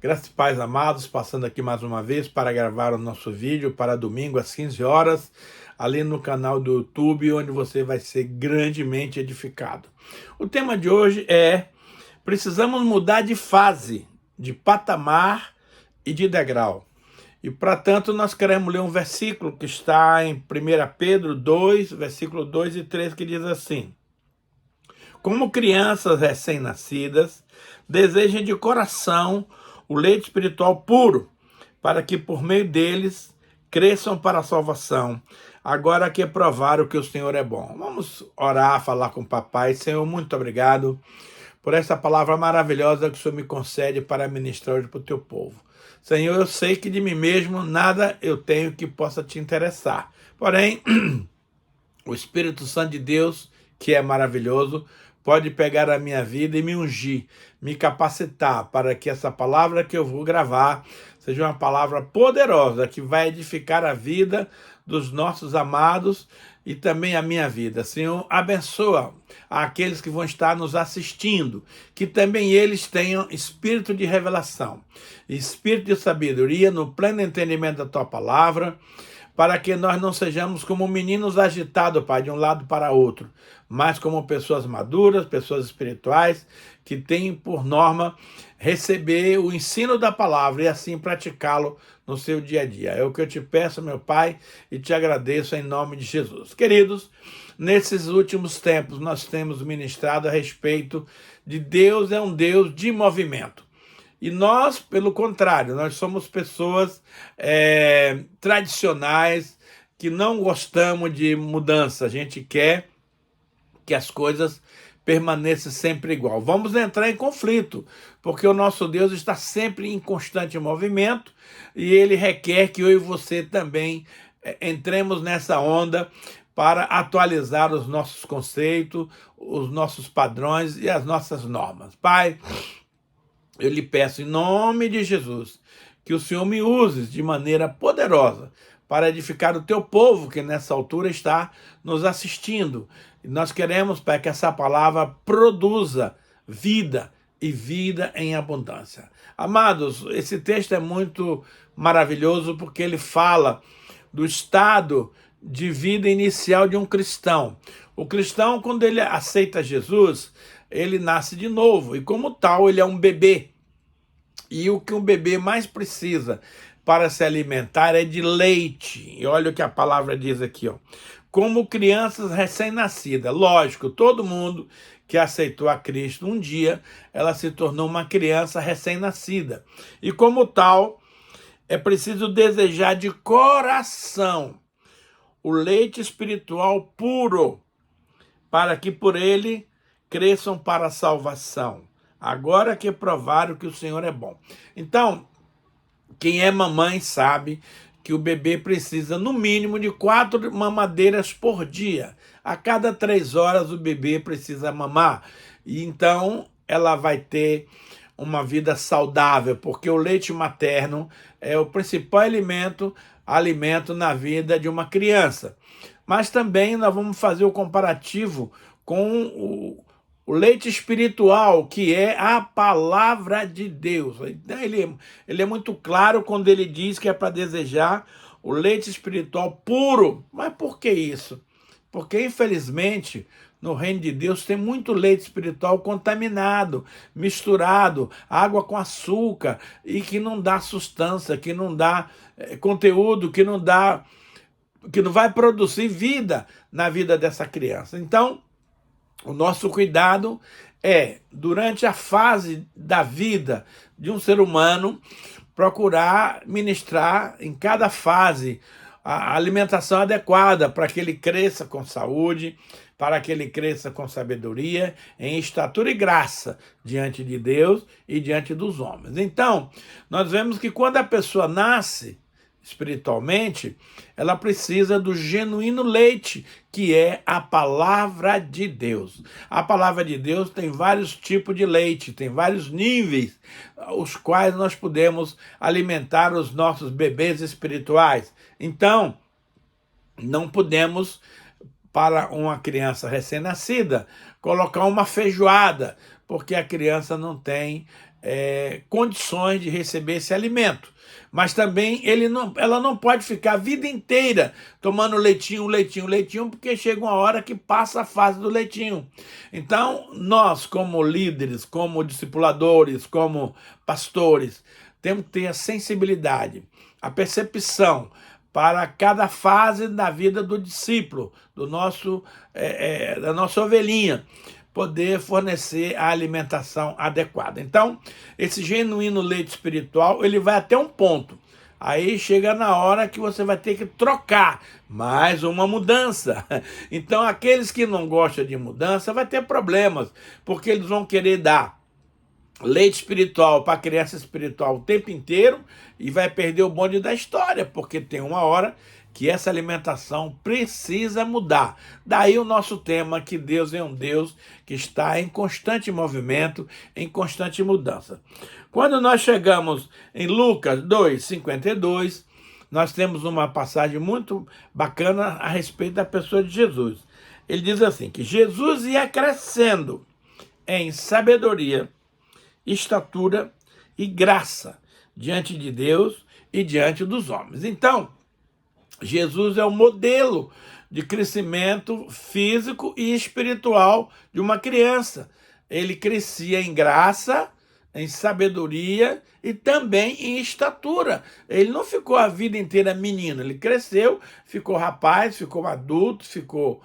Graças e paz, amados, passando aqui mais uma vez para gravar o nosso vídeo para domingo às 15 horas, ali no canal do YouTube, onde você vai ser grandemente edificado. O tema de hoje é: precisamos mudar de fase, de patamar e de degrau. E, para tanto, nós queremos ler um versículo que está em 1 Pedro 2, versículo 2 e 3, que diz assim: como crianças recém-nascidas, desejem de coração o leite espiritual puro, para que por meio deles cresçam para a salvação, agora que provaram que o Senhor é bom. Vamos orar, falar com o papai. Senhor, muito obrigado por essa palavra maravilhosa que o Senhor me concede para ministrar hoje para o teu povo. Senhor, eu sei que de mim mesmo nada eu tenho que possa te interessar. Porém, o Espírito Santo de Deus, que é maravilhoso, pode pegar a minha vida e me ungir, me capacitar para que essa palavra que eu vou gravar seja uma palavra poderosa, que vai edificar a vida dos nossos amados e também a minha vida. Senhor, abençoa aqueles que vão estar nos assistindo, que também eles tenham espírito de revelação, espírito de sabedoria no pleno entendimento da tua palavra, para que nós não sejamos como meninos agitados, Pai, de um lado para outro, mas como pessoas maduras, pessoas espirituais, que têm por norma receber o ensino da palavra e assim praticá-lo no seu dia a dia. É o que eu te peço, meu Pai, e te agradeço em nome de Jesus. Queridos, nesses últimos tempos nós temos ministrado a respeito de Deus é um Deus de movimento. E nós, pelo contrário, nós somos pessoas tradicionais, que não gostamos de mudança. A gente quer que as coisas permaneçam sempre igual. Vamos entrar em conflito, porque o nosso Deus está sempre em constante movimento e ele requer que eu e você também entremos nessa onda para atualizar os nossos conceitos, os nossos padrões e as nossas normas. Pai, eu lhe peço em nome de Jesus que o Senhor me use de maneira poderosa para edificar o teu povo que nessa altura está nos assistindo. E nós queremos, Pai, que essa palavra produza vida e vida em abundância. Amados, esse texto é muito maravilhoso porque ele fala do estado de vida inicial de um cristão. O cristão, quando ele aceita Jesus, ele nasce de novo e, como tal, ele é um bebê. E o que um bebê mais precisa para se alimentar é de leite. E olha o que a palavra diz aqui, ó. Como crianças recém-nascidas. Lógico, todo mundo que aceitou a Cristo um dia, ela se tornou uma criança recém-nascida. E como tal, é preciso desejar de coração o leite espiritual puro, para que por ele cresçam para a salvação, agora que provaram que o Senhor é bom. Então, quem é mamãe sabe que o bebê precisa, no mínimo, de 4 mamadeiras por dia. A cada 3 horas o bebê precisa mamar. E então ela vai ter uma vida saudável, porque o leite materno é o principal alimento na vida de uma criança. Mas também nós vamos fazer o comparativo com o leite espiritual, que é a palavra de Deus. Ele é muito claro quando ele diz que é para desejar o leite espiritual puro. Mas por que isso? Porque, infelizmente, no reino de Deus tem muito leite espiritual contaminado, misturado, água com açúcar, e que não dá sustância, que não dá conteúdo, que não vai produzir vida na vida dessa criança. Então, o nosso cuidado é, durante a fase da vida de um ser humano, procurar ministrar em cada fase a alimentação adequada para que ele cresça com saúde, para que ele cresça com sabedoria, em estatura e graça diante de Deus e diante dos homens. Então, nós vemos que quando a pessoa nasce espiritualmente, ela precisa do genuíno leite, que é a palavra de Deus. A palavra de Deus tem vários tipos de leite, tem vários níveis, os quais nós podemos alimentar os nossos bebês espirituais. Então, não podemos, para uma criança recém-nascida, colocar uma feijoada, porque a criança não tem condições de receber esse alimento. Mas também ela não pode ficar a vida inteira tomando leitinho, leitinho, leitinho, porque chega uma hora que passa a fase do leitinho. Então, nós, como líderes, como discipuladores, como pastores, temos que ter a sensibilidade, a percepção para cada fase da vida do discípulo, da nossa ovelhinha, poder fornecer a alimentação adequada. Então, esse genuíno leite espiritual, ele vai até um ponto. Aí chega na hora que você vai ter que trocar mais uma mudança. Então, aqueles que não gostam de mudança vai ter problemas, porque eles vão querer dar leite espiritual para criança espiritual o tempo inteiro e vai perder o bonde da história, porque tem uma hora que essa alimentação precisa mudar. Daí o nosso tema, que Deus é um Deus que está em constante movimento, em constante mudança. Quando nós chegamos em Lucas 2:52, nós temos uma passagem muito bacana a respeito da pessoa de Jesus. Ele diz assim, que Jesus ia crescendo em sabedoria, estatura e graça diante de Deus e diante dos homens. Então, Jesus é o modelo de crescimento físico e espiritual de uma criança. Ele crescia em graça, em sabedoria e também em estatura. Ele não ficou a vida inteira menino, ele cresceu, ficou rapaz, ficou adulto, ficou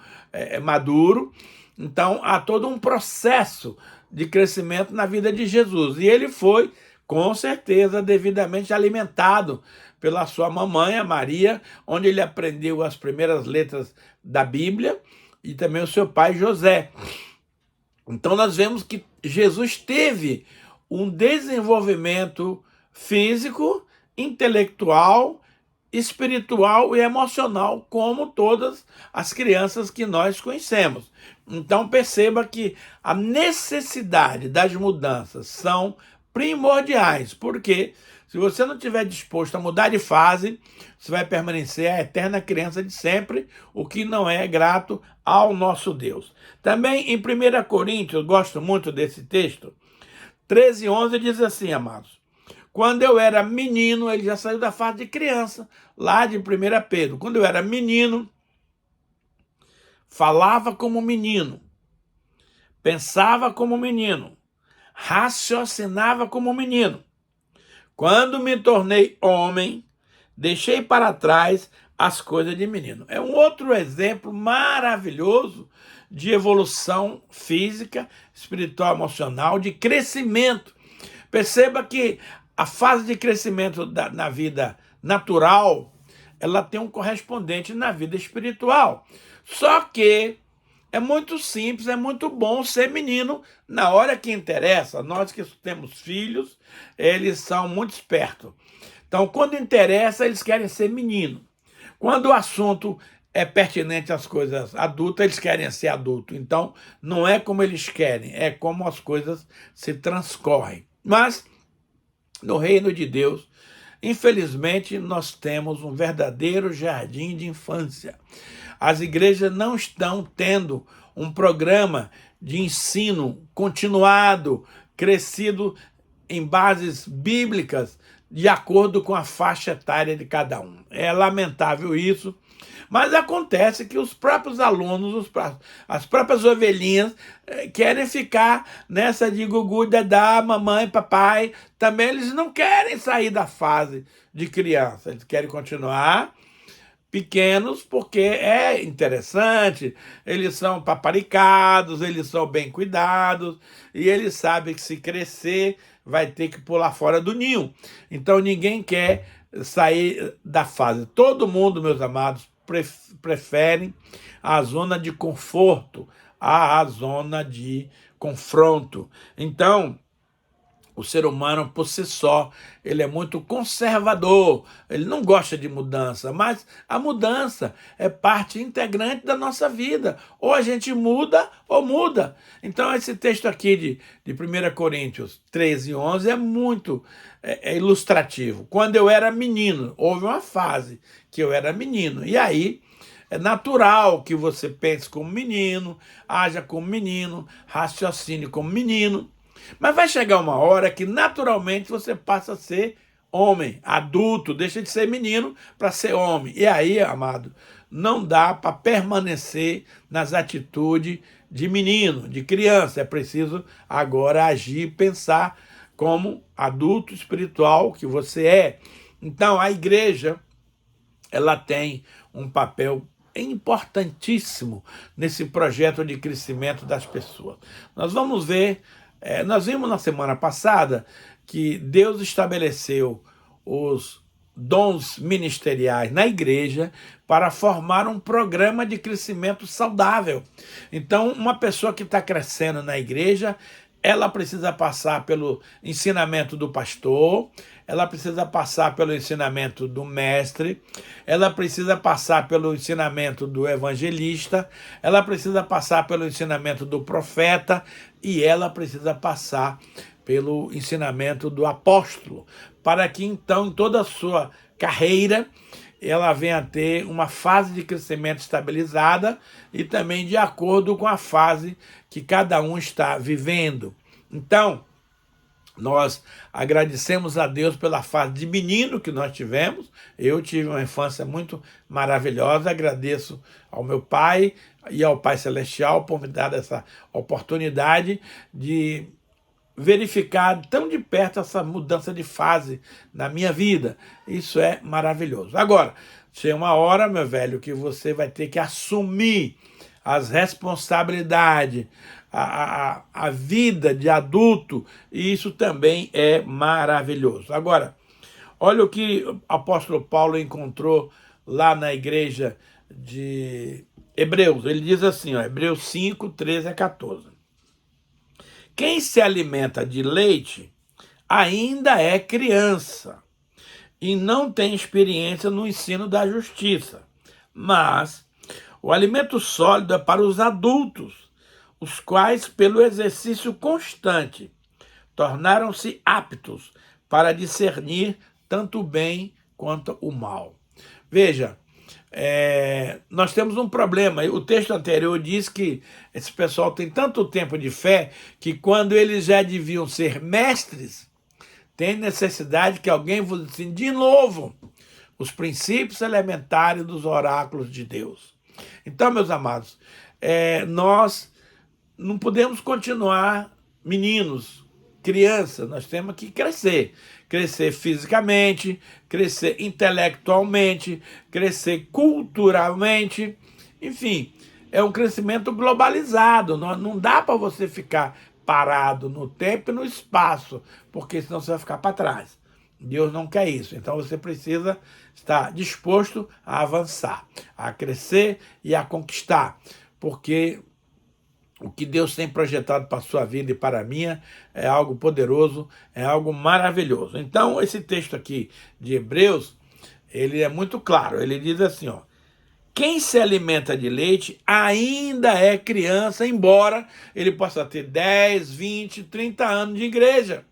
maduro. Então, há todo um processo de crescimento na vida de Jesus. E ele foi, com certeza, devidamente alimentado pela sua mamãe, a Maria, onde ele aprendeu as primeiras letras da Bíblia, e também o seu pai, José. Então, nós vemos que Jesus teve um desenvolvimento físico, intelectual, espiritual e emocional, como todas as crianças que nós conhecemos. Então perceba que a necessidade das mudanças são primordiais, porque se você não estiver disposto a mudar de fase, você vai permanecer a eterna criança de sempre, o que não é grato ao nosso Deus. Também em 1 Coríntios, eu gosto muito desse texto, 13:11 diz assim, amados, quando eu era menino, ele já saiu da fase de criança, lá de 1 Pedro. Quando eu era menino, falava como menino, pensava como menino, raciocinava como menino. Quando me tornei homem, deixei para trás as coisas de menino. É um outro exemplo maravilhoso de evolução física, espiritual, emocional, de crescimento. Perceba que a fase de crescimento na vida natural, ela tem um correspondente na vida espiritual. Só que é muito simples, é muito bom ser menino na hora que interessa. Nós que temos filhos, eles são muito espertos. Então, quando interessa, eles querem ser menino. Quando o assunto é pertinente às coisas adultas, eles querem ser adulto. Então, não é como eles querem, é como as coisas se transcorrem. Mas, no reino de Deus, infelizmente, nós temos um verdadeiro jardim de infância. As igrejas não estão tendo um programa de ensino continuado, crescido em bases bíblicas, de acordo com a faixa etária de cada um. É lamentável isso, mas acontece que os próprios alunos, as próprias ovelhinhas, querem ficar nessa de gugu, dadá, mamãe, papai. Também eles não querem sair da fase de criança, eles querem continuar pequenos porque é interessante, eles são paparicados, eles são bem cuidados, e eles sabem que se crescer vai ter que pular fora do ninho. Então ninguém quer sair da fase. Todo mundo, meus amados, prefere a zona de conforto à zona de confronto. Então, o ser humano, por si só, ele é muito conservador, ele não gosta de mudança, mas a mudança é parte integrante da nossa vida. Ou a gente muda, ou muda. Então, esse texto aqui de 1 Coríntios 13:11 é muito ilustrativo. Quando eu era menino, houve uma fase que eu era menino, e aí é natural que você pense como menino, haja como menino, raciocine como menino. Mas vai chegar uma hora que naturalmente você passa a ser homem, adulto, deixa de ser menino para ser homem. E aí, amado, não dá para permanecer nas atitudes de menino, de criança. É preciso agora agir, pensar como adulto espiritual que você é. Então, a igreja, ela tem um papel importantíssimo nesse projeto de crescimento das pessoas. Nós vamos ver, nós vimos na semana passada que Deus estabeleceu os dons ministeriais na igreja para formar um programa de crescimento saudável. Então, uma pessoa que está crescendo na igreja, ela precisa passar pelo ensinamento do pastor, ela precisa passar pelo ensinamento do mestre, ela precisa passar pelo ensinamento do evangelista, ela precisa passar pelo ensinamento do profeta e ela precisa passar pelo ensinamento do apóstolo, para que então, em toda a sua carreira, ela venha a ter uma fase de crescimento estabilizada e também de acordo com a fase que cada um está vivendo. Então, nós agradecemos a Deus pela fase de menino que nós tivemos. Eu tive uma infância muito maravilhosa. Agradeço ao meu pai e ao Pai Celestial por me dar essa oportunidade de verificar tão de perto essa mudança de fase na minha vida. Isso é maravilhoso. Agora, chega uma hora, meu velho, que você vai ter que assumir as responsabilidades, a vida de adulto, e isso também é maravilhoso. Agora, olha o que o apóstolo Paulo encontrou lá na igreja de Hebreus. Ele diz assim, ó, Hebreus 5, 13 a 14. Quem se alimenta de leite ainda é criança e não tem experiência no ensino da justiça, mas o alimento sólido é para os adultos, os quais, pelo exercício constante, tornaram-se aptos para discernir tanto o bem quanto o mal. Veja, nós temos um problema. O texto anterior diz que esse pessoal tem tanto tempo de fé que quando eles já deviam ser mestres, tem necessidade que alguém vos ensine de novo os princípios elementares dos oráculos de Deus. Então, meus amados, nós não podemos continuar meninos, crianças, nós temos que crescer. Crescer fisicamente, crescer intelectualmente, crescer culturalmente, enfim, é um crescimento globalizado. Não dá para você ficar parado no tempo e no espaço, porque senão você vai ficar para trás. Deus não quer isso. Então você precisa estar disposto a avançar, a crescer e a conquistar, porque o que Deus tem projetado para a sua vida e para a minha é algo poderoso, é algo maravilhoso. Então, esse texto aqui de Hebreus, ele é muito claro. Ele diz assim, ó, quem se alimenta de leite ainda é criança, embora ele possa ter 10, 20, 30 anos de igreja.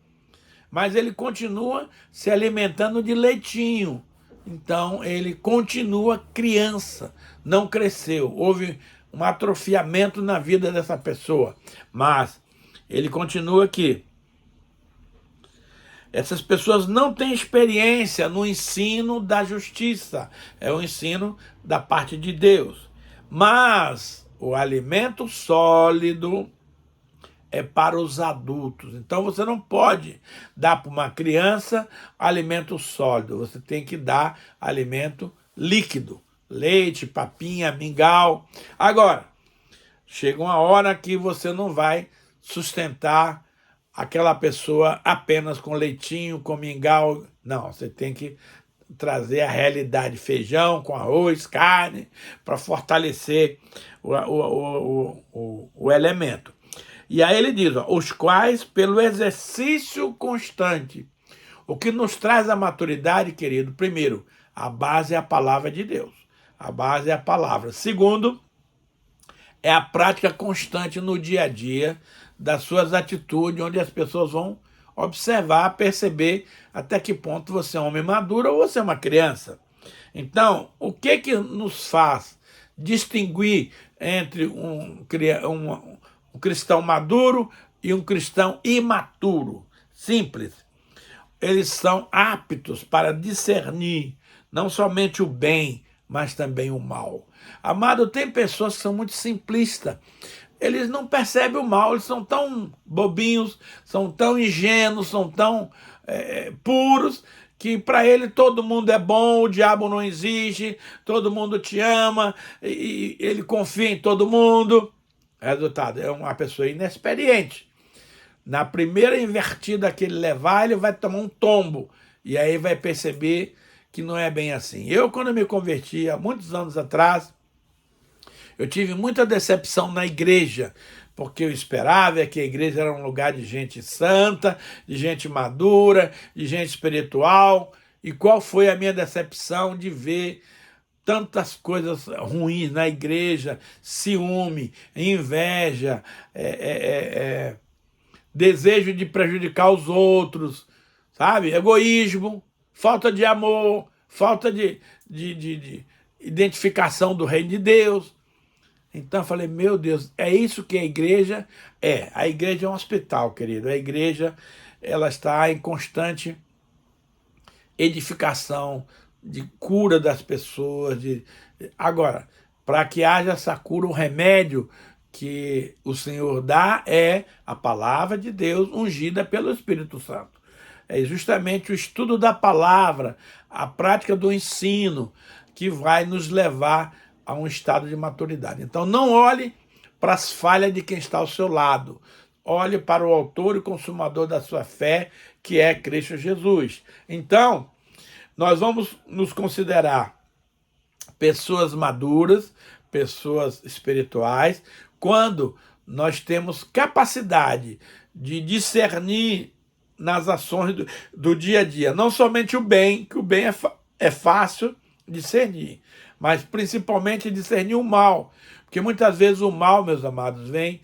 Mas ele continua se alimentando de leitinho. Então, ele continua criança, não cresceu. Houve um atrofiamento na vida dessa pessoa. Mas ele continua aqui. Essas pessoas não têm experiência no ensino da justiça. É o ensino da parte de Deus. Mas o alimento sólido é para os adultos. Então você não pode dar para uma criança alimento sólido. Você tem que dar alimento líquido. Leite, papinha, mingau. Agora, chega uma hora que você não vai sustentar aquela pessoa apenas com leitinho, com mingau. Não, você tem que trazer a realidade, feijão com arroz, carne, para fortalecer o elemento. E aí ele diz, ó, os quais, pelo exercício constante, o que nos traz a maturidade, querido, primeiro, a base é a palavra de Deus. A base é a palavra. Segundo, é a prática constante no dia a dia das suas atitudes, onde as pessoas vão observar, perceber até que ponto você é um homem maduro ou você é uma criança. Então, o que nos faz distinguir entre um cristão maduro e um cristão imaturo, simples, eles são aptos para discernir não somente o bem, mas também o mal. Amado, tem pessoas que são muito simplistas. Eles não percebem o mal, eles são tão bobinhos, são tão ingênuos, são tão puros, que para ele todo mundo é bom, o diabo não existe, todo mundo te ama, e ele confia em todo mundo. Resultado, é uma pessoa inexperiente. Na primeira invertida que ele levar, ele vai tomar um tombo. E aí vai perceber que não é bem assim. Eu, quando me converti, há muitos anos atrás, eu tive muita decepção na igreja, porque eu esperava que a igreja era um lugar de gente santa, de gente madura, de gente espiritual. E qual foi a minha decepção de ver tantas coisas ruins na igreja, ciúme, inveja, desejo de prejudicar os outros, sabe? Egoísmo, falta de amor, falta de identificação do reino de Deus. Então eu falei, meu Deus, é isso que a igreja é. A igreja é um hospital, querido. A igreja, ela está em constante edificação, de cura das pessoas. Agora, para que haja essa cura, o remédio que o Senhor dá é a palavra de Deus ungida pelo Espírito Santo. É justamente o estudo da palavra, a prática do ensino, que vai nos levar a um estado de maturidade. Então não olhe para as falhas de quem está ao seu lado. Olhe para o autor e consumador da sua fé, que é Cristo Jesus. Então, nós vamos nos considerar pessoas maduras, pessoas espirituais, quando nós temos capacidade de discernir nas ações do dia a dia, não somente o bem, que o bem é fácil discernir, mas principalmente discernir o mal, porque muitas vezes o mal, meus amados, vem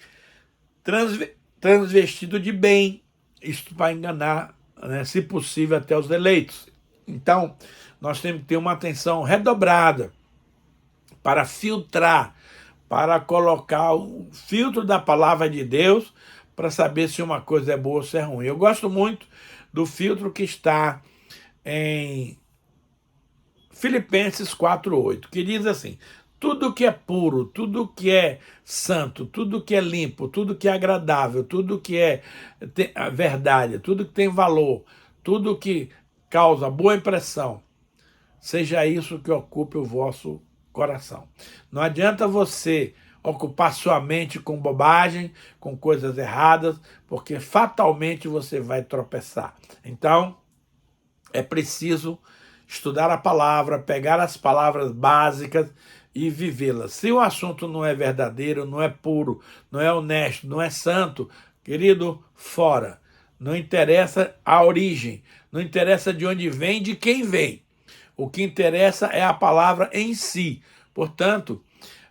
transvestido de bem, isto para enganar, né, se possível, até os eleitos. Então, nós temos que ter uma atenção redobrada para filtrar, para colocar o filtro da palavra de Deus para saber se uma coisa é boa ou se é ruim. Eu gosto muito do filtro que está em Filipenses 4:8, que diz assim: tudo que é puro, tudo que é santo, tudo que é limpo, tudo que é agradável, tudo que é verdade, tudo que tem valor, tudo que causa boa impressão, seja isso que ocupe o vosso coração. Não adianta você ocupar sua mente com bobagem, com coisas erradas, porque fatalmente você vai tropeçar. Então, é preciso estudar a palavra, pegar as palavras básicas e vivê-las. Se o assunto não é verdadeiro, não é puro, não é honesto, não é santo, querido, fora. Não interessa a origem, não interessa de onde vem, de quem vem. O que interessa é a palavra em si. Portanto,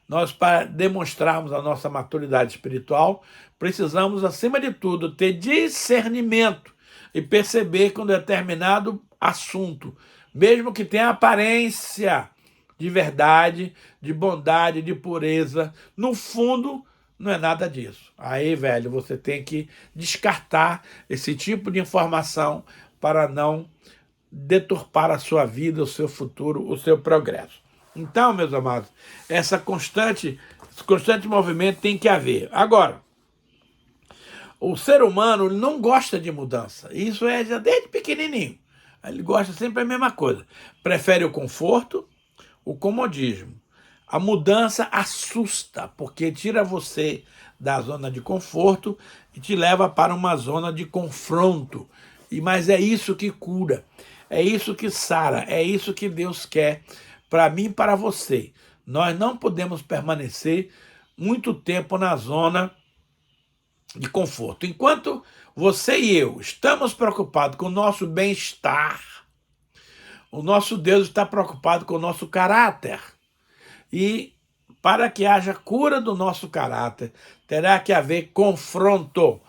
nós, para demonstrarmos a nossa maturidade espiritual, precisamos, acima de tudo, ter discernimento e perceber que um determinado assunto, mesmo que tenha aparência de verdade, de bondade, de pureza, no fundo, não é nada disso. Aí, velho, você tem que descartar esse tipo de informação para não deturpar a sua vida, o seu futuro, o seu progresso. Então, meus amados, esse constante movimento tem que haver. Agora, o ser humano não gosta de mudança. Isso é já desde pequenininho. Ele gosta sempre da mesma coisa. Prefere o conforto, o comodismo. A mudança assusta, porque tira você da zona de conforto e te leva para uma zona de confronto. Mas é isso que cura, é isso que sara, é isso que Deus quer para mim e para você. Nós não podemos permanecer muito tempo na zona de conforto. Enquanto você e eu estamos preocupados com o nosso bem-estar, o nosso Deus está preocupado com o nosso caráter. E para que haja cura do nosso caráter, terá que haver confronto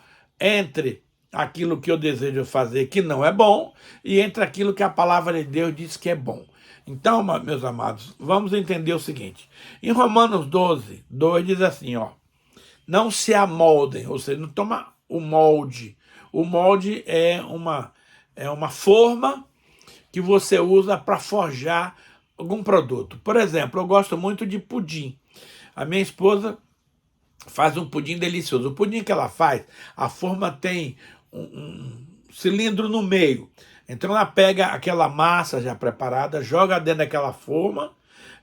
entre aquilo que eu desejo fazer que não é bom e entre aquilo que a palavra de Deus diz que é bom. Então, meus amados, vamos entender o seguinte. Em Romanos 12:2 diz assim, ó: não se amoldem, ou seja, não toma o molde? O molde é uma forma que você usa para forjar algum produto. Por exemplo, eu gosto muito de pudim. A minha esposa faz um pudim delicioso. O pudim que ela faz, a forma tem um cilindro no meio. Então ela pega aquela massa já preparada, joga dentro daquela forma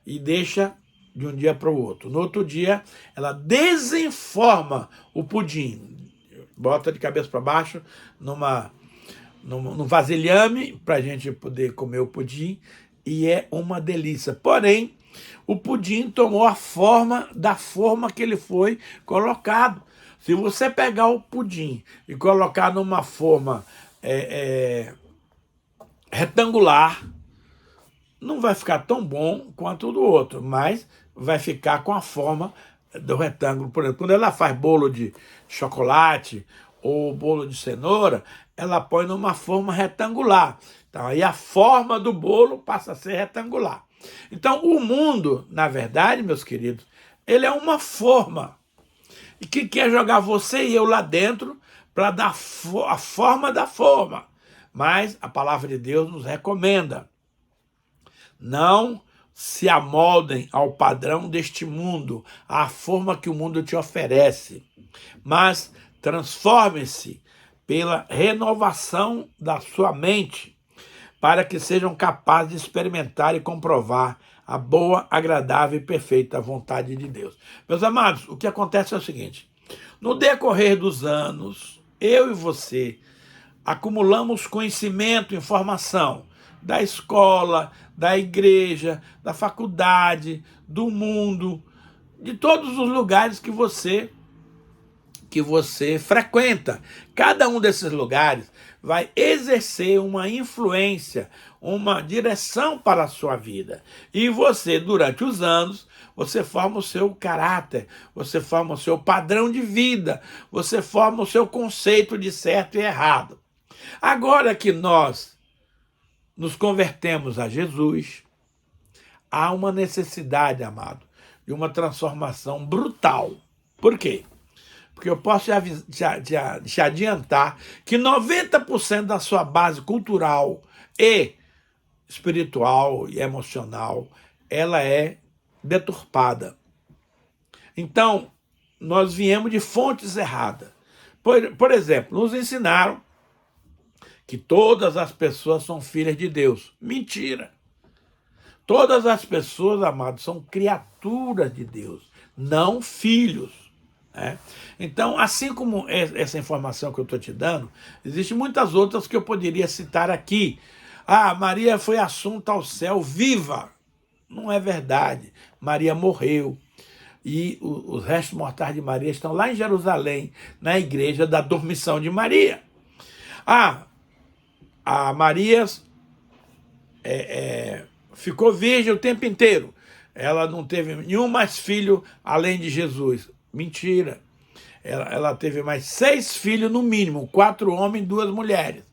e deixa de um dia para o outro. No outro dia, ela desenforma o pudim, bota de cabeça para baixo num vasilhame para a gente poder comer o pudim, e é uma delícia. Porém, o pudim tomou a forma da forma que ele foi colocado. Se você pegar o pudim e colocar numa forma retangular, não vai ficar tão bom quanto o do outro, mas vai ficar com a forma do retângulo. Por exemplo, quando ela faz bolo de chocolate ou bolo de cenoura, ela põe numa forma retangular. Então, aí a forma do bolo passa a ser retangular. Então, o mundo, na verdade, meus queridos, ele é uma forma. E que quer jogar você e eu lá dentro para dar a forma da forma. Mas a palavra de Deus nos recomenda: não se amoldem ao padrão deste mundo, à forma que o mundo te oferece, mas transformem-se pela renovação da sua mente, para que sejam capazes de experimentar e comprovar a boa, agradável e perfeita vontade de Deus. Meus amados, o que acontece é o seguinte: no decorrer dos anos, eu e você acumulamos conhecimento, informação da escola, da igreja, da faculdade, do mundo, de todos os lugares que você frequenta. Cada um desses lugares vai exercer uma influência, uma direção para a sua vida. E você, durante os anos, você forma o seu caráter, você forma o seu padrão de vida, você forma o seu conceito de certo e errado. Agora que nós nos convertemos a Jesus, há uma necessidade, amado, de uma transformação brutal. Por quê? Porque eu posso te adiantar que 90% da sua base cultural e espiritual e emocional, ela é deturpada. Então, nós viemos de fontes erradas. Por exemplo, nos ensinaram que todas as pessoas são filhas de Deus. Mentira! Todas as pessoas, amados, são criaturas de Deus, não filhos. Né? Então, assim como essa informação que eu estou te dando, existem muitas outras que eu poderia citar aqui. Ah, Maria foi assunta ao céu viva. Não é verdade. Maria morreu. E os restos mortais de Maria estão lá em Jerusalém, na igreja da Dormição de Maria. A Maria ficou virgem o tempo inteiro. Ela não teve nenhum mais filho além de Jesus. Mentira. Ela teve mais 6 filhos no mínimo, 4 homens e 2 mulheres.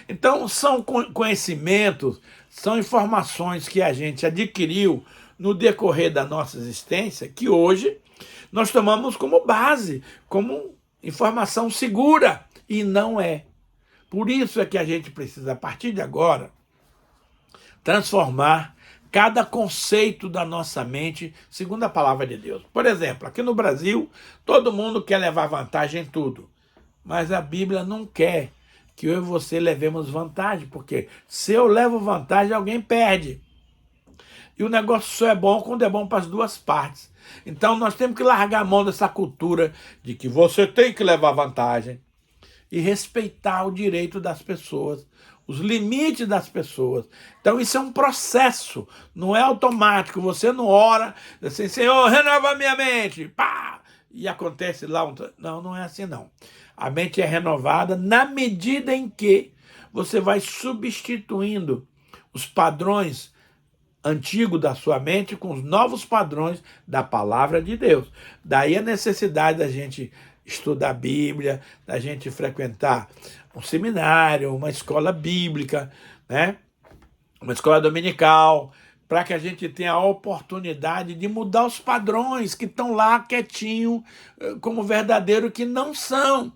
Então, são conhecimentos, são informações que a gente adquiriu no decorrer da nossa existência, que hoje nós tomamos como base, como informação segura, e não é. Por isso é que a gente precisa, a partir de agora, transformar cada conceito da nossa mente segundo a palavra de Deus. Por exemplo, aqui no Brasil, todo mundo quer levar vantagem em tudo, mas a Bíblia não quer que eu e você levemos vantagem, porque se eu levo vantagem, alguém perde. E o negócio só é bom quando é bom para as duas partes. Então nós temos que largar a mão dessa cultura de que você tem que levar vantagem e respeitar o direito das pessoas, os limites das pessoas. Então isso é um processo, não é automático. Você não ora assim: Senhor, renova minha mente, pá, e acontece lá. Não, não é assim não. A mente é renovada na medida em que você vai substituindo os padrões antigos da sua mente com os novos padrões da palavra de Deus. Daí a necessidade da gente estudar a Bíblia, da gente frequentar um seminário, uma escola bíblica, né? Uma escola dominical, para que a gente tenha a oportunidade de mudar os padrões que estão lá quietinho, como verdadeiro que não são.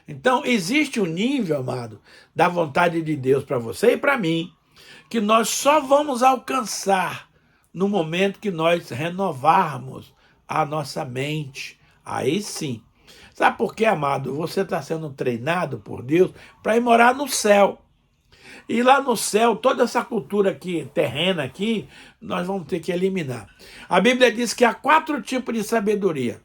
Então, existe um nível, amado, da vontade de Deus para você e para mim, que nós só vamos alcançar no momento que nós renovarmos a nossa mente. Aí sim. Sabe por quê, amado? Você está sendo treinado por Deus para ir morar no céu. E lá no céu, toda essa cultura aqui, terrena aqui, nós vamos ter que eliminar. A Bíblia diz que há 4 tipos de sabedoria: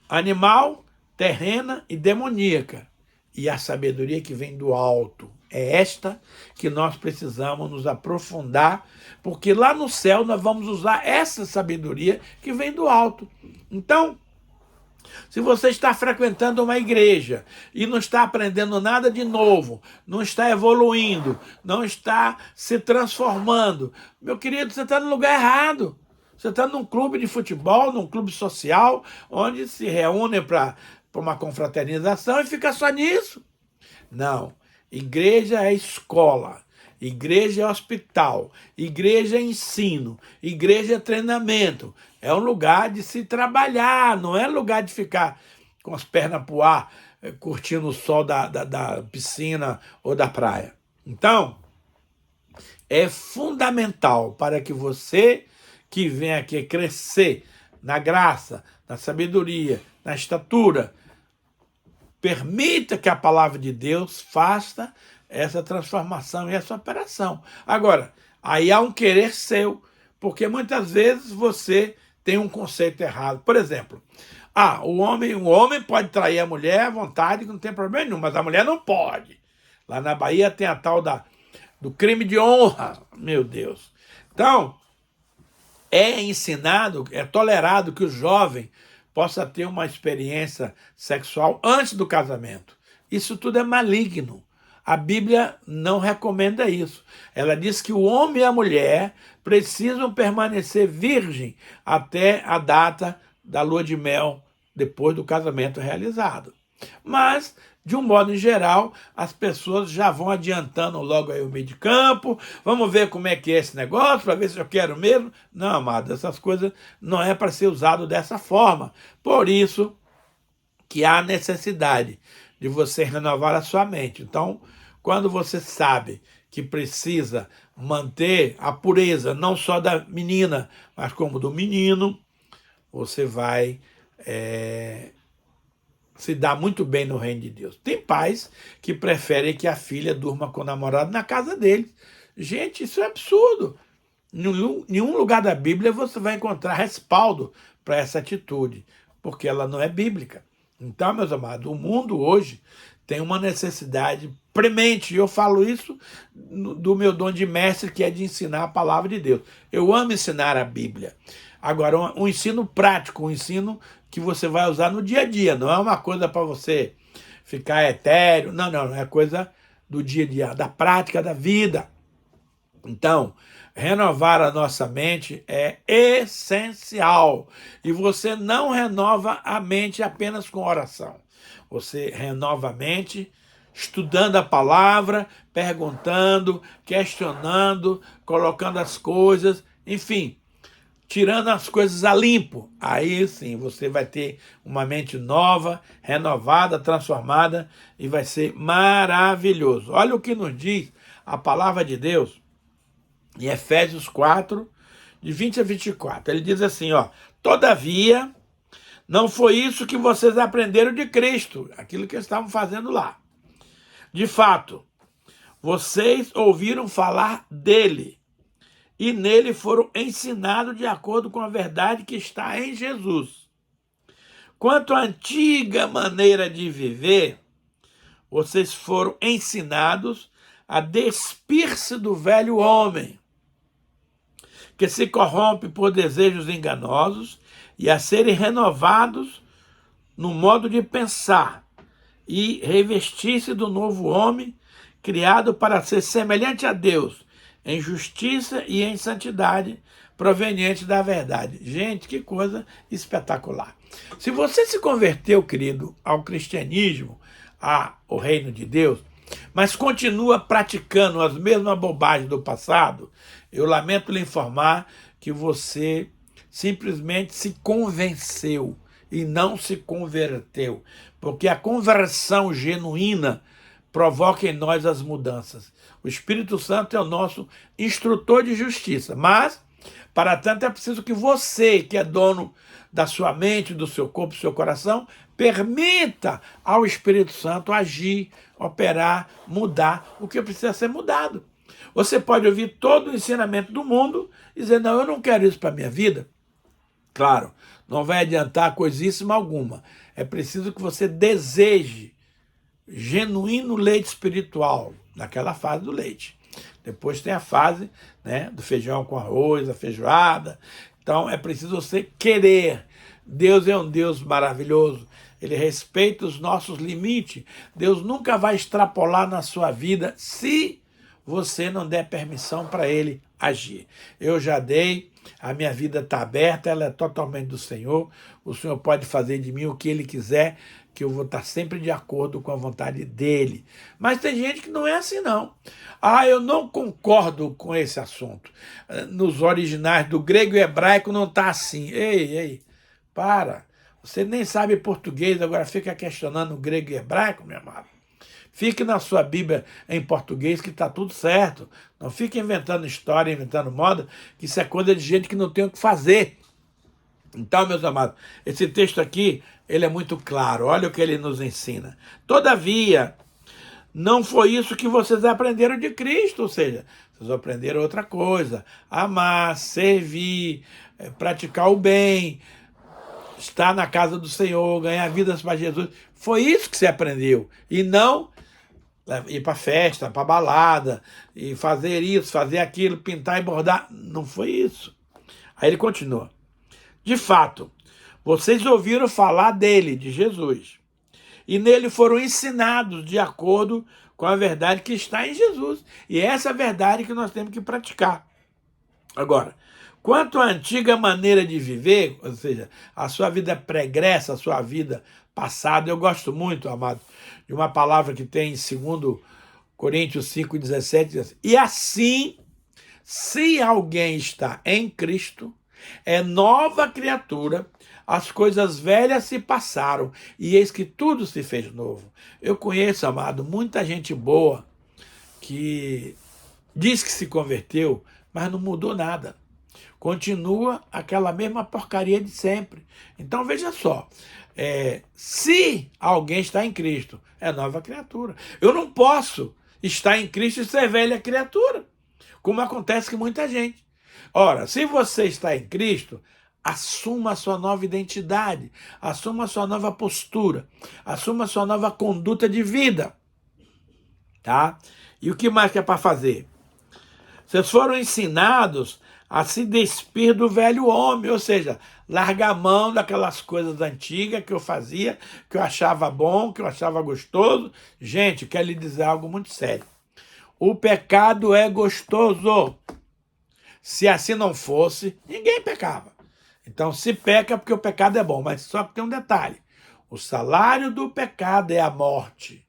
animal, terrena e demoníaca. E a sabedoria que vem do alto. É esta que nós precisamos nos aprofundar, porque lá no céu nós vamos usar essa sabedoria que vem do alto. Então, se você está frequentando uma igreja e não está aprendendo nada de novo, não está evoluindo, não está se transformando, meu querido, você está no lugar errado. Você está num clube de futebol, num clube social, onde se reúnem para uma confraternização e fica só nisso. Não. Igreja é escola, igreja é hospital, igreja é ensino, igreja é treinamento. É um lugar de se trabalhar, não é lugar de ficar com as pernas pro ar, curtindo o sol da piscina ou da praia. Então, é fundamental para que você que vem aqui crescer na graça, na sabedoria, na estatura, permita que a palavra de Deus faça essa transformação e essa operação. Agora, aí há um querer seu, porque muitas vezes você tem um conceito errado. Por exemplo, o homem pode trair a mulher à vontade, que não tem problema nenhum, mas a mulher não pode. Lá na Bahia tem a tal do crime de honra, meu Deus. Então, é ensinado, é tolerado que o jovem possa ter uma experiência sexual antes do casamento. Isso tudo é maligno. A Bíblia não recomenda isso. Ela diz que o homem e a mulher precisam permanecer virgem até a data da lua de mel, depois do casamento realizado. Mas, de um modo geral, as pessoas já vão adiantando logo aí o meio de campo, vamos ver como é que é esse negócio, para ver se eu quero mesmo. Não, amado, essas coisas não é para ser usado dessa forma. Por isso que há necessidade de você renovar a sua mente. Então, quando você sabe que precisa manter a pureza, não só da menina, mas como do menino, você vai se dar muito bem no reino de Deus. Tem pais que preferem que a filha durma com o namorado na casa deles. Gente, isso é absurdo. Em nenhum lugar da Bíblia você vai encontrar respaldo para essa atitude, porque ela não é bíblica. Então, meus amados, o mundo hoje tem uma necessidade premente, e eu falo isso do meu dom de mestre, que é de ensinar a palavra de Deus. Eu amo ensinar a Bíblia. Agora, um ensino prático, um ensino que você vai usar no dia a dia, não é uma coisa para você ficar etéreo, não, é coisa do dia a dia, da prática da vida. Então, renovar a nossa mente é essencial. E você não renova a mente apenas com oração. Você renova a mente estudando a palavra, perguntando, questionando, colocando as coisas, enfim, tirando as coisas a limpo. Aí sim, você vai ter uma mente nova, renovada, transformada, e vai ser maravilhoso. Olha o que nos diz a palavra de Deus em Efésios 4, de 20 a 24. Ele diz assim, todavia, não foi isso que vocês aprenderam de Cristo, aquilo que eles estavam fazendo lá. De fato, vocês ouviram falar dele, e nele foram ensinados de acordo com a verdade que está em Jesus. Quanto à antiga maneira de viver, vocês foram ensinados a despir-se do velho homem, que se corrompe por desejos enganosos, e a serem renovados no modo de pensar, e revestir-se do novo homem, criado para ser semelhante a Deus, em justiça e em santidade, proveniente da verdade. Gente, que coisa espetacular. Se você se converteu, querido, ao cristianismo, ao reino de Deus, mas continua praticando as mesmas bobagens do passado, eu lamento lhe informar que você simplesmente se convenceu e não se converteu. Porque a conversão genuína provoca em nós as mudanças. O Espírito Santo é o nosso instrutor de justiça, mas, para tanto, é preciso que você, que é dono da sua mente, do seu corpo, do seu coração, permita ao Espírito Santo agir, operar, mudar o que precisa ser mudado. Você pode ouvir todo o ensinamento do mundo e dizer, não, eu não quero isso para a minha vida. Claro, não vai adiantar coisíssima alguma. É preciso que você deseje genuíno leite espiritual, naquela fase do leite. Depois tem a fase, né, do feijão com arroz, a feijoada. Então é preciso você querer. Deus é um Deus maravilhoso. Ele respeita os nossos limites. Deus nunca vai extrapolar na sua vida se você não der permissão para ele agir. Eu já dei, a minha vida está aberta, ela é totalmente do Senhor. O Senhor pode fazer de mim o que ele quiser, que eu vou estar sempre de acordo com a vontade dele. Mas tem gente que não é assim, não. Ah, eu não concordo com esse assunto. Nos originais do grego e hebraico não está assim. Ei, para. Você nem sabe português, agora fica questionando o grego e hebraico, meu amado. Fique na sua Bíblia em português que está tudo certo. Não fique inventando história, inventando moda, que isso é coisa de gente que não tem o que fazer. Então, meus amados, esse texto aqui, ele é muito claro. Olha o que ele nos ensina. Todavia, não foi isso que vocês aprenderam de Cristo, ou seja, vocês aprenderam outra coisa. Amar, servir, praticar o bem, estar na casa do Senhor, ganhar vidas para Jesus. Foi isso que você aprendeu. E não ir para festa, para balada, e fazer isso, fazer aquilo, pintar e bordar. Não foi isso. Aí ele continua. De fato, vocês ouviram falar dele, de Jesus, e nele foram ensinados de acordo com a verdade que está em Jesus. E é essa verdade que nós temos que praticar. Agora, quanto à antiga maneira de viver, ou seja, a sua vida pregressa, a sua vida passada, eu gosto muito, amado, de uma palavra que tem em 2 Coríntios 5,17, diz assim, e assim, se alguém está em Cristo, é nova criatura, as coisas velhas se passaram, e eis que tudo se fez novo. Eu conheço, amado, muita gente boa que diz que se converteu, mas não mudou nada. Continua aquela mesma porcaria de sempre. Então, veja só, se alguém está em Cristo, é nova criatura. Eu não posso estar em Cristo e ser velha criatura, como acontece com muita gente. Ora, se você está em Cristo, assuma a sua nova identidade, assuma a sua nova postura, assuma a sua nova conduta de vida. Tá? E o que mais que é para fazer? Vocês foram ensinados a se despir do velho homem, ou seja, largar a mão daquelas coisas antigas que eu fazia, que eu achava bom, que eu achava gostoso. Gente, quero lhe dizer algo muito sério. O pecado é gostoso. Se assim não fosse, ninguém pecava. Então, se peca é porque o pecado é bom, mas só que tem um detalhe. O salário do pecado é a morte.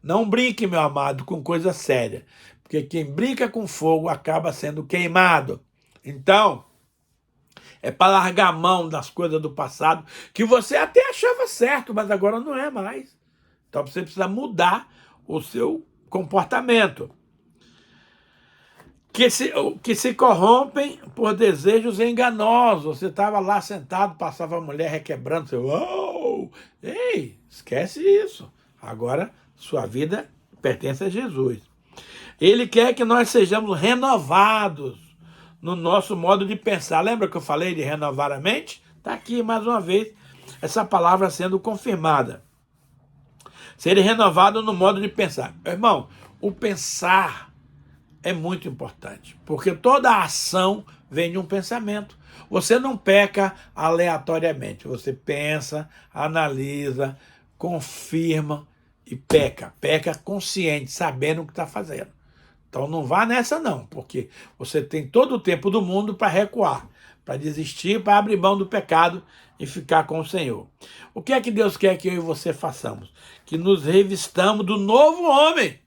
Não brinque, meu amado, com coisa séria, porque quem brinca com fogo acaba sendo queimado. Então, é para largar a mão das coisas do passado, que você até achava certo, mas agora não é mais. Então, você precisa mudar o seu comportamento. Que se corrompem por desejos enganosos. Você estava lá sentado, passava a mulher requebrando, você, oh! Ei, esquece isso. Agora, sua vida pertence a Jesus. Ele quer que nós sejamos renovados no nosso modo de pensar. Lembra que eu falei de renovar a mente? Está aqui, mais uma vez, essa palavra sendo confirmada. Ser renovado no modo de pensar. Irmão, o pensar é muito importante, porque toda ação vem de um pensamento. Você não peca aleatoriamente, você pensa, analisa, confirma e peca. Peca consciente, sabendo o que está fazendo. Então não vá nessa não, porque você tem todo o tempo do mundo para recuar, para desistir, para abrir mão do pecado e ficar com o Senhor. O que é que Deus quer que eu e você façamos? Que nos revistamos do novo homem.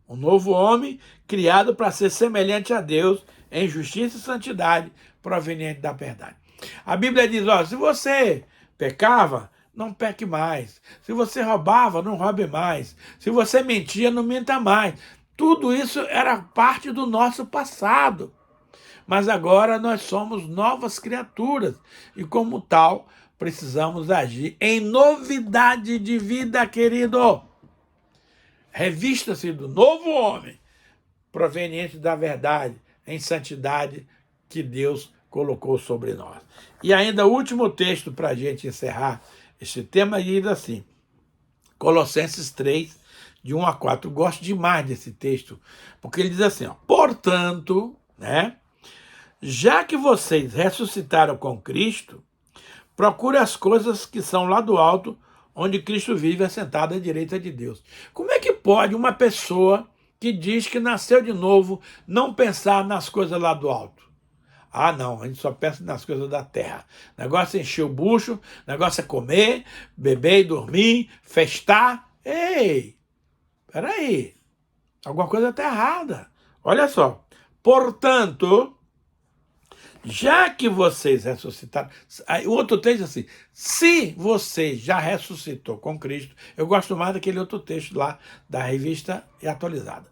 Um novo homem criado para ser semelhante a Deus em justiça e santidade proveniente da verdade. A Bíblia diz, ó, se você pecava, não peque mais. Se você roubava, não roube mais. Se você mentia, não minta mais. Tudo isso era parte do nosso passado. Mas agora nós somos novas criaturas e, como tal, precisamos agir em novidade de vida, querido. Revista-se do novo homem, proveniente da verdade, em santidade que Deus colocou sobre nós. E ainda o último texto para a gente encerrar este tema diz assim, Colossenses 3, de 1 a 4. Eu gosto demais desse texto, porque ele diz assim, ó, portanto, né, já que vocês ressuscitaram com Cristo, procure as coisas que são lá do alto, onde Cristo vive assentado à direita de Deus. Como é que pode uma pessoa que diz que nasceu de novo não pensar nas coisas lá do alto? Ah, não, a gente só pensa nas coisas da terra. O negócio é encher o bucho, o negócio é comer, beber e dormir, festar. Ei, peraí, alguma coisa está errada. Olha só, portanto, já que vocês ressuscitaram... O outro texto assim, se você já ressuscitou com Cristo, eu gosto mais daquele outro texto lá da Revista Atualizada.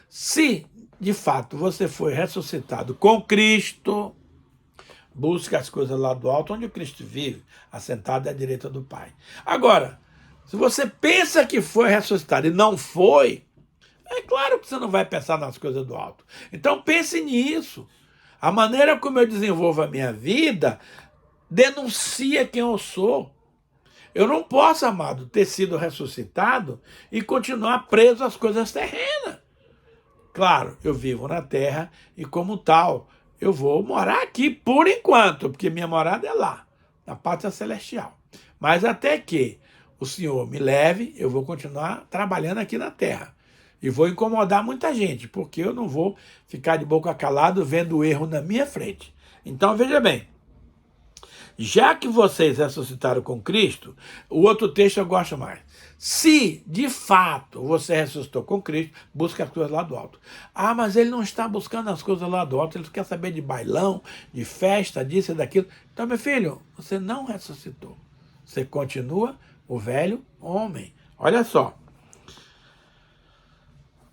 Se, de fato, você foi ressuscitado com Cristo, busque as coisas lá do alto, onde Cristo vive, assentado à direita do Pai. Agora, se você pensa que foi ressuscitado e não foi, é claro que você não vai pensar nas coisas do alto. Então pense nisso. A maneira como eu desenvolvo a minha vida denuncia quem eu sou. Eu não posso, amado, ter sido ressuscitado e continuar preso às coisas terrenas. Claro, eu vivo na terra e, como tal, eu vou morar aqui por enquanto, porque minha morada é lá, na pátria celestial. Mas até que o Senhor me leve, eu vou continuar trabalhando aqui na terra. E vou incomodar muita gente, porque eu não vou ficar de boca calado vendo o erro na minha frente. Então, veja bem, já que vocês ressuscitaram com Cristo, o outro texto eu gosto mais. Se, de fato, você ressuscitou com Cristo, busque as coisas lá do alto. Ah, mas ele não está buscando as coisas lá do alto, ele quer saber de bailão, de festa, disso e daquilo. Então, meu filho, você não ressuscitou. Você continua o velho homem. Olha só.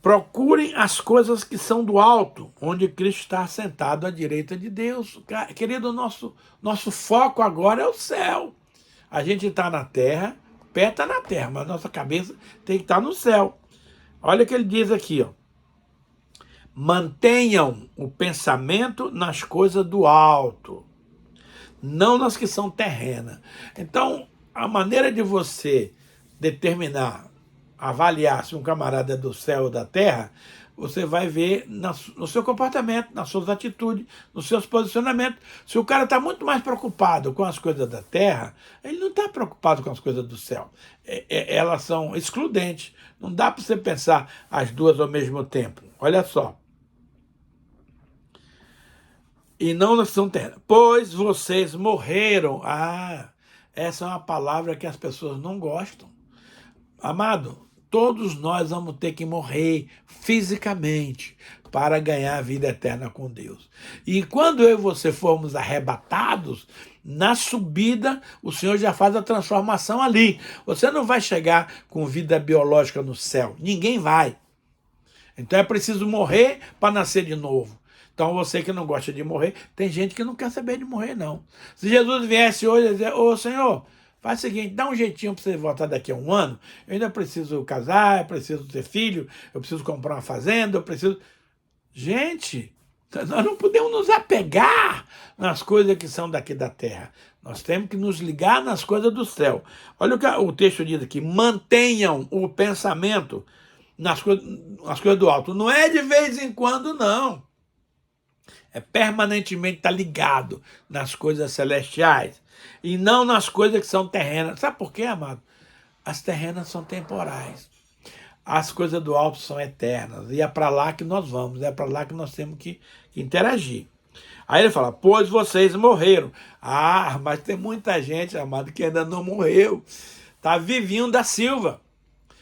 Procurem as coisas que são do alto, onde Cristo está sentado à direita de Deus. Querido, nosso foco agora é o céu. A gente está na terra, o pé está na terra, mas nossa cabeça tem que estar no céu. Olha o que ele diz aqui, ó. Mantenham o pensamento nas coisas do alto, não nas que são terrenas. Então, a maneira de você determinar, avaliar se um camarada é do céu ou da terra, você vai ver no seu comportamento, nas suas atitudes, nos seus posicionamentos. Se o cara está muito mais preocupado com as coisas da terra, ele não está preocupado com as coisas do céu. Elas são excludentes. Não dá para você pensar as duas ao mesmo tempo. Olha só. E não nas que são terrenas. Pois vocês morreram. Ah, essa é uma palavra que as pessoas não gostam. Amado, todos nós vamos ter que morrer fisicamente para ganhar a vida eterna com Deus. E quando eu e você formos arrebatados, na subida, o Senhor já faz a transformação ali. Você não vai chegar com vida biológica no céu. Ninguém vai. Então é preciso morrer para nascer de novo. Então você que não gosta de morrer, tem gente que não quer saber de morrer, não. Se Jesus viesse hoje e dizer, ô Senhor, faz o seguinte, dá um jeitinho para você voltar daqui a um ano, eu ainda preciso casar, eu preciso ter filho, eu preciso comprar uma fazenda, eu preciso... Gente, nós não podemos nos apegar nas coisas que são daqui da terra. Nós temos que nos ligar nas coisas do céu. Olha o que o texto diz aqui, mantenham o pensamento nas coisas do alto. Não é de vez em quando, não. É permanentemente estar ligado nas coisas celestiais e não nas coisas que são terrenas. Sabe por quê, amado? As terrenas são temporais. As coisas do alto são eternas. E é para lá que nós vamos. É para lá que nós temos que interagir. Aí ele fala, pois vocês morreram. Ah, mas tem muita gente, amado, que ainda não morreu. Está vivinho da Silva.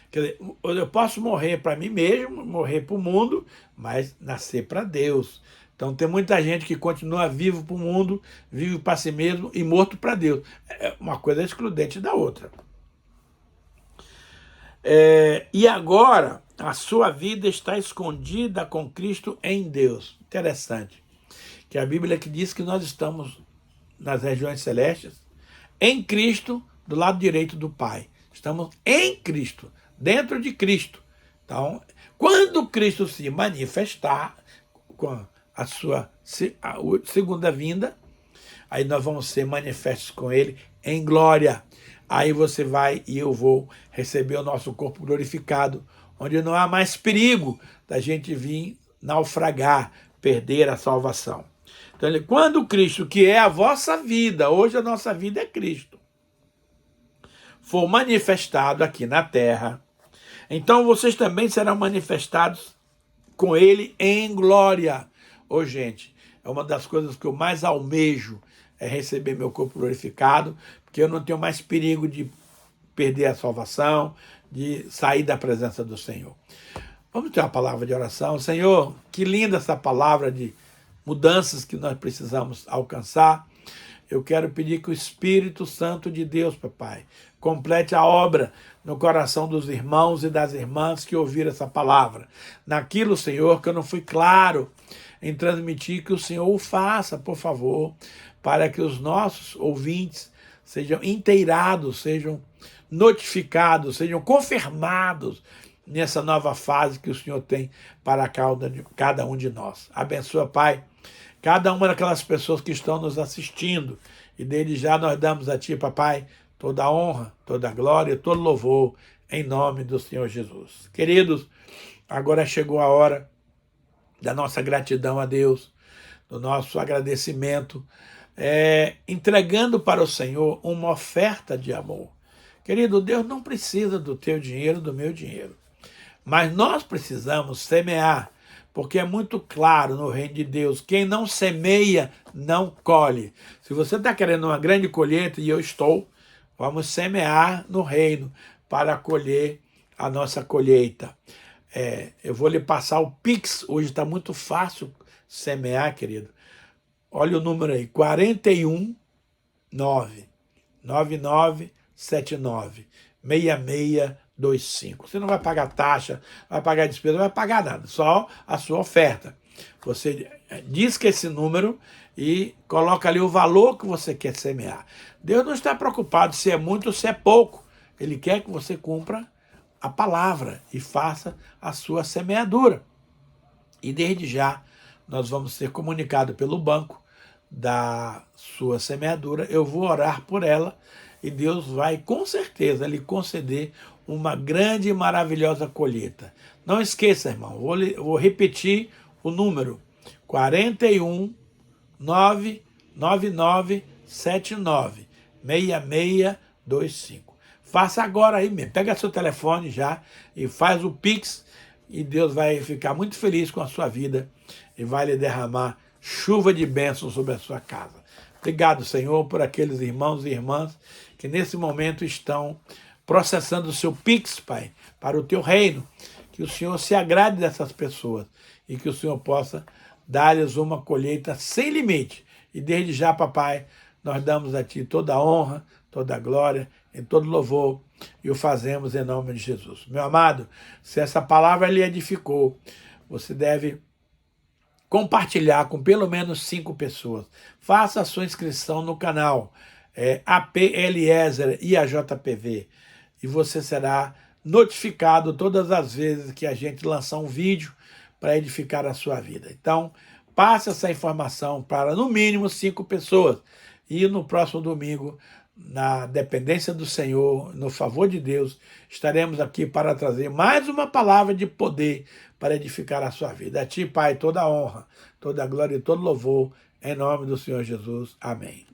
Quer dizer, eu posso morrer para mim mesmo, morrer para o mundo, mas nascer para Deus. Então tem muita gente que continua vivo para o mundo, vive para si mesmo e morto para Deus. Uma coisa é excludente da outra. E agora a sua vida está escondida com Cristo em Deus. Interessante. Que a Bíblia que diz que nós estamos nas regiões celestes, em Cristo, do lado direito do Pai. Estamos em Cristo, dentro de Cristo. Então, quando Cristo se manifestar com a sua segunda vinda, aí nós vamos ser manifestos com Ele em glória. Aí você vai e eu vou receber o nosso corpo glorificado, onde não há mais perigo da gente vir naufragar, perder a salvação. Então, quando Cristo, que é a vossa vida, hoje a nossa vida é Cristo, for manifestado aqui na terra, então vocês também serão manifestados com Ele em glória. Ô, gente, é uma das coisas que eu mais almejo, é receber meu corpo glorificado, porque eu não tenho mais perigo de perder a salvação, de sair da presença do Senhor. Vamos ter uma palavra de oração. Senhor, que linda essa palavra de mudanças que nós precisamos alcançar. Eu quero pedir que o Espírito Santo de Deus, papai, complete a obra no coração dos irmãos e das irmãs que ouviram essa palavra. Naquilo, Senhor, que eu não fui claro em transmitir, que o Senhor o faça, por favor, para que os nossos ouvintes sejam inteirados, sejam notificados, sejam confirmados nessa nova fase que o Senhor tem para cada um de nós. Abençoa, Pai, cada uma daquelas pessoas que estão nos assistindo, e desde já nós damos a Ti, papai, toda a honra, toda a glória, todo louvor, em nome do Senhor Jesus. Queridos, agora chegou a hora da nossa gratidão a Deus, do nosso agradecimento, entregando para o Senhor uma oferta de amor. Querido, Deus não precisa do teu dinheiro, do meu dinheiro, mas nós precisamos semear, porque é muito claro no reino de Deus, quem não semeia, não colhe. Se você está querendo uma grande colheita, e eu estou, vamos semear no reino para colher a nossa colheita. Eu vou lhe passar o Pix, hoje está muito fácil semear, querido. Olha o número aí, 41 99979 6625. Você não vai pagar taxa, não vai pagar despesa, não vai pagar nada, só a sua oferta. Você diz que esse número e coloca ali o valor que você quer semear. Deus não está preocupado se é muito ou se é pouco. Ele quer que você cumpra a palavra e faça a sua semeadura. E desde já nós vamos ser comunicados pelo banco da sua semeadura. Eu vou orar por ela e Deus vai com certeza lhe conceder uma grande e maravilhosa colheita. Não esqueça, irmão, vou repetir o número: 41 99979 6625. Faça agora aí mesmo. Pega seu telefone já e faz o Pix, e Deus vai ficar muito feliz com a sua vida e vai lhe derramar chuva de bênçãos sobre a sua casa. Obrigado, Senhor, por aqueles irmãos e irmãs que nesse momento estão processando o seu Pix, Pai, para o teu reino. Que o Senhor se agrade dessas pessoas e que o Senhor possa dar-lhes uma colheita sem limite. E desde já, papai, nós damos a Ti toda a honra, toda a glória e todo louvor, e o fazemos em nome de Jesus. Meu amado, se essa palavra lhe edificou, você deve compartilhar com pelo menos 5 pessoas. Faça a sua inscrição no canal AP Eliezer e a JPV, e você será notificado todas as vezes que a gente lançar um vídeo para edificar a sua vida. Então, passe essa informação para no mínimo 5 pessoas, e no próximo domingo, na dependência do Senhor, no favor de Deus, estaremos aqui para trazer mais uma palavra de poder para edificar a sua vida. A Ti, Pai, toda a honra, toda a glória e todo louvor, em nome do Senhor Jesus. Amém.